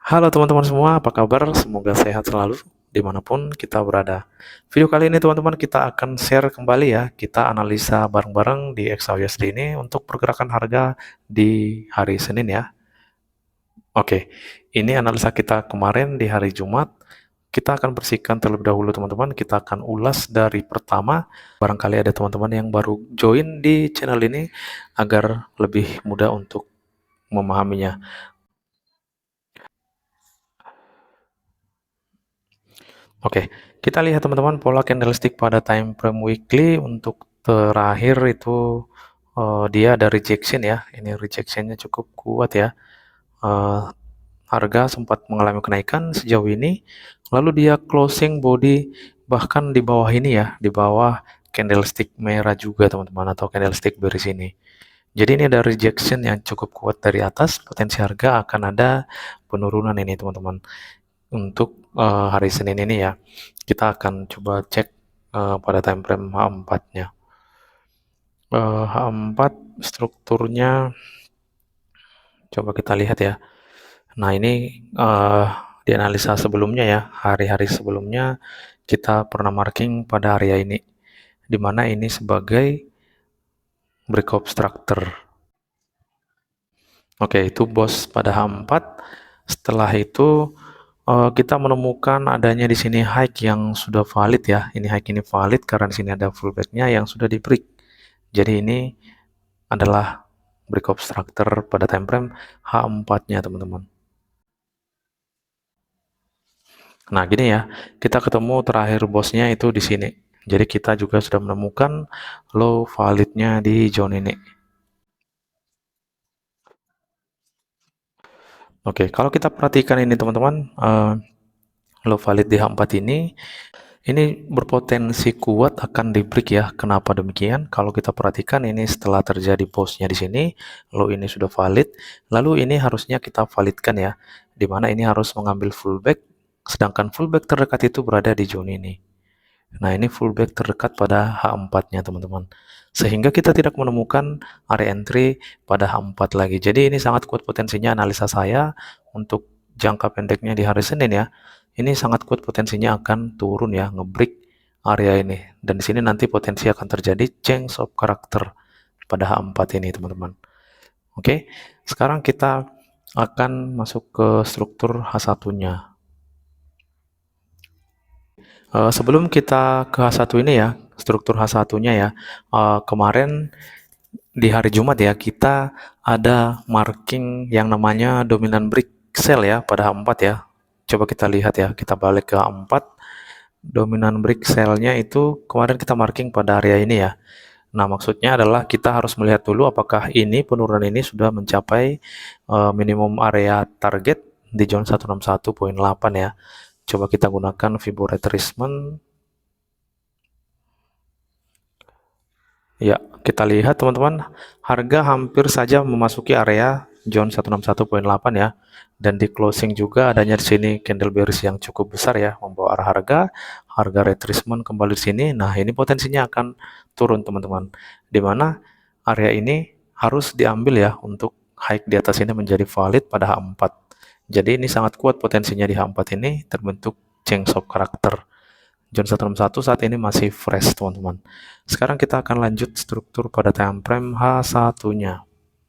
Halo teman-teman semua, apa kabar? Semoga sehat selalu dimanapun kita berada. Video kali ini teman-teman kita akan share kembali ya, kita analisa bareng-bareng di XAUSD ini untuk pergerakan harga di hari Senin ya. Oke, ini analisa kita kemarin di hari Jumat. Kita akan bersihkan terlebih dahulu teman-teman, kita akan ulas dari pertama. Barangkali ada teman-teman yang baru join di channel ini agar lebih mudah untuk memahaminya. Oke, kita lihat teman-teman pola candlestick pada time frame weekly untuk terakhir itu dia ada rejection ya. Ini rejectionnya cukup kuat ya. Eh, Harga sempat mengalami kenaikan sejauh ini, lalu dia closing body bahkan di bawah ini ya, di bawah candlestick merah juga teman-teman atau candlestick bearish ini. Jadi ini ada rejection yang cukup kuat dari atas, potensi harga akan ada penurunan ini teman-teman. Untuk hari Senin ini ya, kita akan coba cek pada time frame H4-nya. H4 strukturnya coba kita lihat ya. Nah, ini di analisa sebelumnya ya, hari-hari sebelumnya kita pernah marking pada area ini, di mana ini sebagai breakout structure. Oke, itu bos pada H4. Setelah itu kita menemukan adanya di sini high yang sudah valid ya. Ini high ini valid karena di sini ada pullback-nya yang sudah di break. Jadi ini adalah breakout structure pada time frame H4-nya teman-teman. Nah, gini ya, kita ketemu terakhir bosnya itu di sini. Jadi kita juga sudah menemukan low validnya di zone ini. Oke, kalau kita perhatikan ini teman-teman, low valid di H4 ini berpotensi kuat akan di break ya. Kenapa demikian? Kalau kita perhatikan ini setelah terjadi bosnya di sini, low ini sudah valid, lalu ini harusnya kita validkan ya, di mana ini harus mengambil fullback, sedangkan fullback terdekat itu berada di zone ini. Nah, ini fullback terdekat pada H4-nya, teman-teman. Sehingga kita tidak menemukan area entry pada H4 lagi. Jadi ini sangat kuat potensinya analisa saya untuk jangka pendeknya di hari Senin ya. Ini sangat kuat potensinya akan turun ya, ngebreak area ini. Dan di sini nanti potensi akan terjadi change of character pada H4 ini, teman-teman. Oke, sekarang kita akan masuk ke struktur H1-nya. Sebelum kita ke H1 ini ya, struktur H1-nya ya, kemarin di hari Jumat ya, kita ada marking yang namanya dominant break sell ya pada H4 ya. Coba kita lihat ya, kita balik ke H4, dominant break sell-nya itu kemarin kita marking pada area ini ya. Nah, maksudnya adalah kita harus melihat dulu apakah ini penurunan ini sudah mencapai minimum area target di zone 161.8 ya. Coba kita gunakan Fibonacci retracement. Ya, kita lihat teman-teman, harga hampir saja memasuki area zone 161.8 ya. Dan di closing juga adanya di sini candle bearish yang cukup besar ya, membawa arah harga retracement kembali di sini. Nah, ini potensinya akan turun teman-teman. Di mana area ini harus diambil ya untuk high di atas ini menjadi valid pada H4. Jadi ini sangat kuat potensinya di H4 ini terbentuk change of character. Zone 161 saat ini masih fresh teman-teman. Sekarang kita akan lanjut struktur pada time frame H1-nya.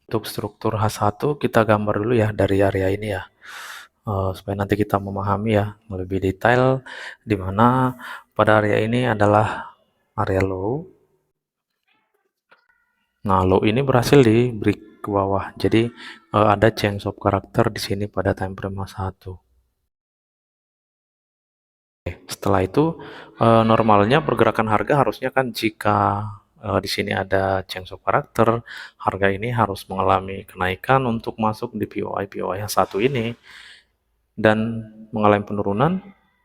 Untuk struktur H1 kita gambar dulu ya dari area ini ya. Supaya nanti kita memahami ya lebih detail di mana pada area ini adalah area low. Nah, low ini berhasil di break ke bawah. Jadi ada change of character di sini pada time frame H1. Setelah itu normalnya pergerakan harga harusnya kan jika di sini ada change of character, harga ini harus mengalami kenaikan untuk masuk di POI yang satu ini dan mengalami penurunan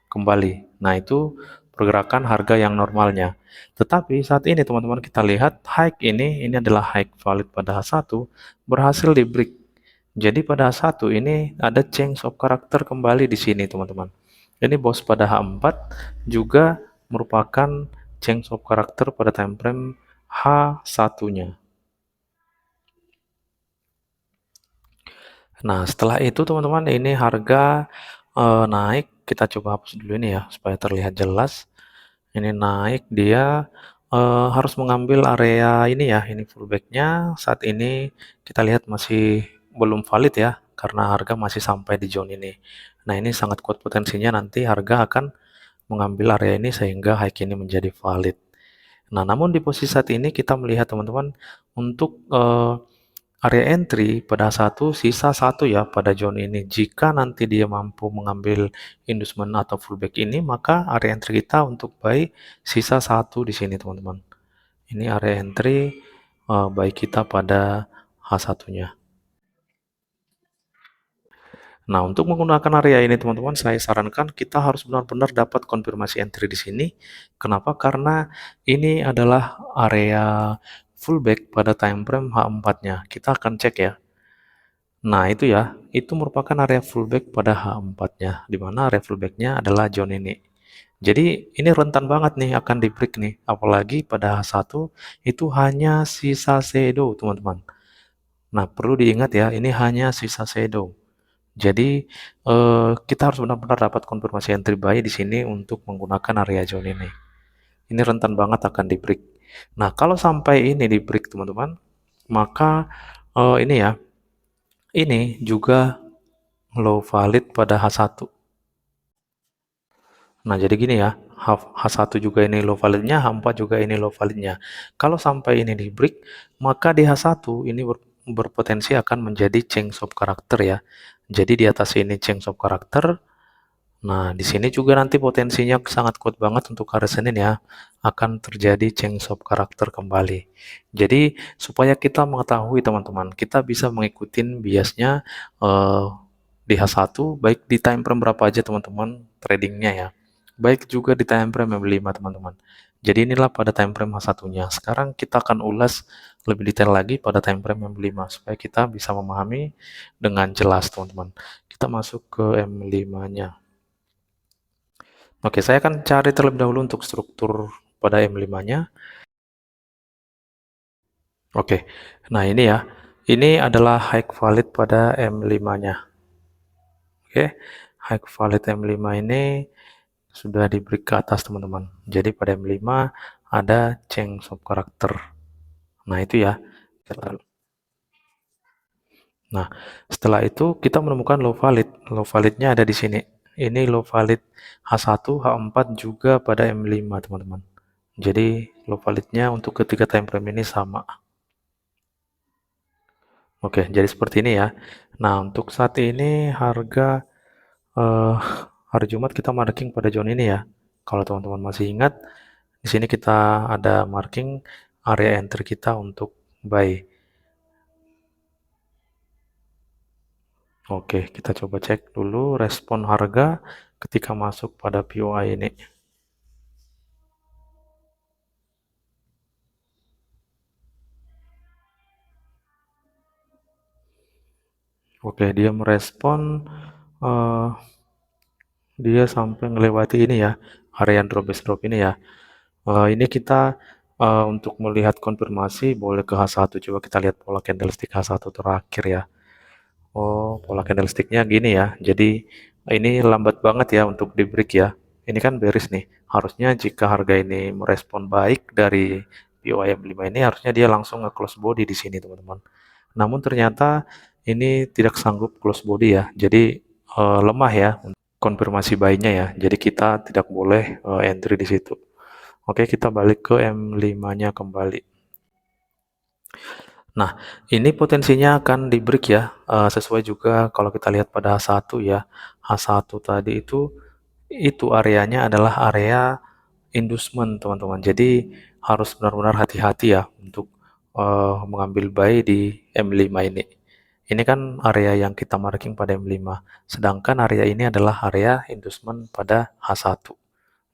kembali. Nah, itu pergerakan harga yang normalnya. Tetapi saat ini teman-teman kita lihat high ini adalah high valid pada H1 berhasil di break. Jadi pada H1 ini ada change of character kembali di sini teman-teman. Ini bos pada H4 juga merupakan change of character pada time frame H1-nya. Nah, setelah itu teman-teman ini harga naik, kita coba hapus dulu ini ya supaya terlihat jelas. Ini naik dia harus mengambil area ini ya, ini fullback-nya saat ini kita lihat masih belum valid ya karena harga masih sampai di zone ini. Nah, ini sangat kuat potensinya nanti harga akan mengambil area ini sehingga high ini menjadi valid. Nah, namun di posisi saat ini kita melihat teman-teman untuk area entry pada satu sisa satu ya pada zone ini. Jika nanti dia mampu mengambil inducement atau fullback ini, maka area entry kita untuk buy sisa satu di sini teman-teman. Ini area entry buy kita pada H1-nya. Nah, untuk menggunakan area ini teman-teman, saya sarankan kita harus benar-benar dapat konfirmasi entry di sini. Kenapa? Karena ini adalah area fullback pada time frame H4-nya. Kita akan cek ya. Nah, itu ya, itu merupakan area fullback pada H4-nya, di mana area fullback-nya adalah zone ini. Jadi, ini rentan banget nih akan di-break nih, apalagi pada H1 itu hanya sisa shadow, teman-teman. Nah, perlu diingat ya, ini hanya sisa shadow. Jadi, kita harus benar-benar dapat konfirmasi entry buy di sini untuk menggunakan area zone ini. Ini rentan banget akan di-break. Nah, kalau sampai ini di-break, teman-teman, maka ini ya, ini juga low valid pada H1. Nah, jadi gini ya, H1 juga ini low validnya, H4 juga ini low validnya. Kalau sampai ini di break, maka di H1 ini berpotensi akan menjadi change of character ya. Jadi di atas ini change of character. Nah, di sini juga nanti potensinya sangat kuat banget untuk hari Senin ya, akan terjadi change of character kembali. Jadi, supaya kita mengetahui teman-teman, kita bisa mengikuti biasnya di H1, baik di time frame berapa aja teman-teman tradingnya ya. Baik juga di time frame M5 teman-teman. Jadi inilah pada time frame H1-nya. Sekarang kita akan ulas lebih detail lagi pada time frame M5 supaya kita bisa memahami dengan jelas teman-teman. Kita masuk ke M5-nya. Oke, saya akan cari terlebih dahulu untuk struktur pada M5-nya. Oke, nah ini ya. Ini adalah high valid pada M5-nya. Oke, high valid M5 ini sudah diberi ke atas teman-teman. Jadi pada M5 ada change of character. Nah, itu ya. Nah, setelah itu kita menemukan low valid. Low validnya ada di sini. Ini low valid H1, H4 juga pada M5 teman-teman. Jadi low validnya untuk ketiga time frame ini sama. Oke, jadi seperti ini ya. Nah, untuk saat ini harga eh, hari Jumat kita marking pada zone ini ya. Kalau teman-teman masih ingat, di sini kita ada marking area entry kita untuk buy. Oke, kita coba cek dulu respon harga ketika masuk pada POI ini. Oke, dia merespon eh, dia sampai melewati ini ya, area drop ini ya. Ini kita untuk melihat konfirmasi boleh ke H1, coba kita lihat pola candlestick H1 terakhir ya. Oh, pola candlesticknya gini ya. Jadi ini lambat banget ya untuk di break ya. Ini kan bearish nih. Harusnya jika harga ini merespon baik dari POIM 5 ini, harusnya dia langsung nge-close body di sini teman-teman. Namun ternyata ini tidak sanggup close body ya. Jadi lemah ya konfirmasi buy-nya ya. Jadi kita tidak boleh entry di situ. Oke, kita balik ke M5-nya kembali. Nah, ini potensinya akan di-break ya, sesuai juga kalau kita lihat pada H1 ya. H1 tadi itu areanya adalah area inducement, teman-teman. Jadi harus benar-benar hati-hati ya untuk mengambil buy di M5 ini. Ini kan area yang kita marking pada M5, sedangkan area ini adalah area inducement pada H1.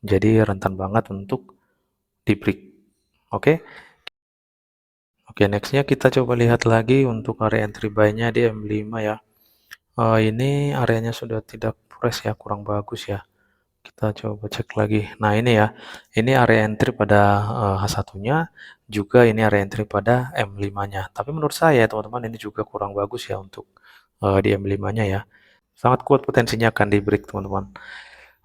Jadi rentan banget untuk di-break. Oke. Oke, nextnya kita coba lihat lagi untuk area entry buy-nya di M5 ya. Ini areanya sudah tidak fresh ya, kurang bagus ya. Kita coba cek lagi. Nah, ini ya. Ini area entry pada H1-nya, juga ini area entry pada M5-nya. Tapi menurut saya, teman-teman, ini juga kurang bagus ya untuk di M5-nya ya. Sangat kuat potensinya akan di break teman-teman.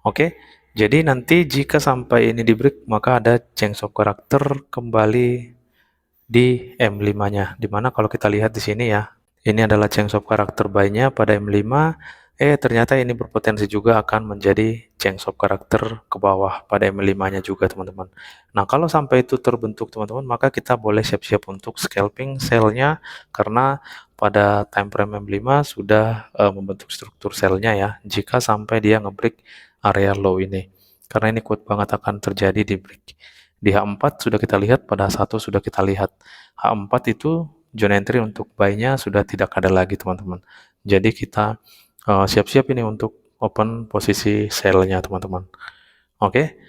Oke, jadi nanti jika sampai ini di break, maka ada change of character kembali di M5-nya. Dimana kalau kita lihat di sini ya, ini adalah change of character buy-nya pada M5. Ternyata ini berpotensi juga akan menjadi change of character ke bawah pada M5-nya juga teman-teman. Nah, kalau sampai itu terbentuk teman-teman, maka kita boleh siap-siap untuk scalping sell-nya karena pada time frame M5 sudah membentuk struktur sell-nya ya. Jika sampai dia nge-break area low ini. Karena ini kuat banget akan terjadi di break. Di H4 sudah kita lihat, pada H1 sudah kita lihat. H4 itu zone entry untuk buy-nya sudah tidak ada lagi teman-teman. Jadi kita siap-siap ini untuk open posisi sell-nya teman-teman. Oke,